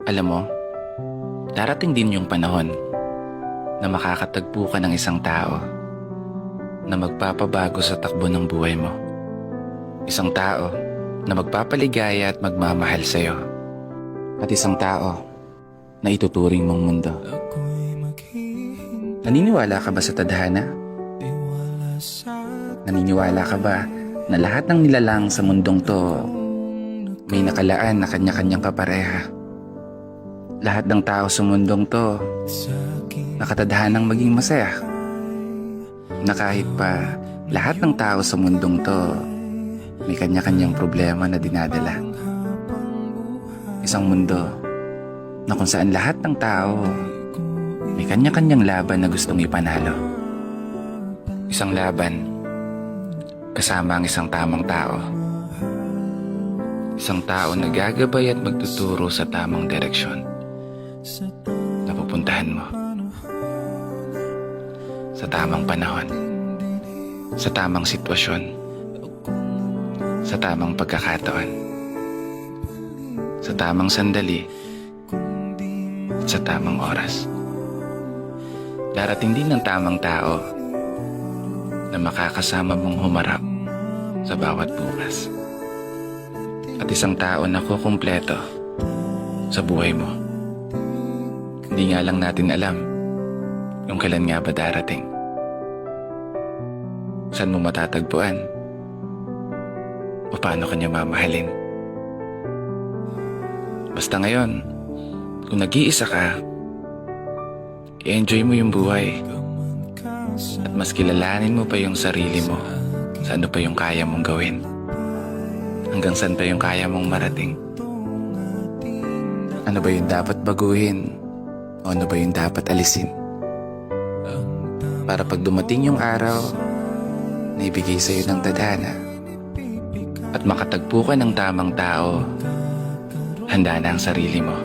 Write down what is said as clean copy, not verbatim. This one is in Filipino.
Alam mo, darating din yung panahon na makakatagpo ka ng isang tao na magpapabago sa takbo ng buhay mo. Isang tao na magpapaligaya at magmamahal sa'yo. At isang tao na ituturing mong mundo. Naniniwala ka ba sa tadhana? Naniniwala ka ba na lahat ng nilalang sa mundong to may nakalaan na kanya-kanyang kapareha? Lahat ng tao sa mundong to nakatadhanang maging masaya. Na kahit pa lahat ng tao sa mundong to may kanya-kanyang problema na dinadala. Isang mundo na kung saan lahat ng tao may kanya-kanyang laban na gustong ipanalo. Isang laban kasama ang isang tamang tao. Isang tao na gagabay at magtuturo sa tamang direksyon na pupuntahan mo. Sa tamang panahon, sa tamang sitwasyon, sa tamang pagkakataon, sa tamang sandali, sa tamang oras. Darating din ang tamang tao na makakasama mong humarap sa bawat bukas. At isang tao na kukumpleto sa buhay mo. Hindi nga lang natin alam kung kailan nga ba darating. Saan mo matatagpuan? O paano kanya mamahalin? Basta ngayon, kung nag-iisa ka, i-enjoy mo yung buhay. At mas kilalanin mo pa yung sarili mo sa ano pa yung kaya mong gawin. Hanggang saan pa yung kaya mong marating. Ano ba yung dapat baguhin? O ano ba yung dapat alisin? Para pag dumating yung araw na ibigay sa'yo ng tadhana at makatagpo ka ng tamang tao, handa na ang sarili mo.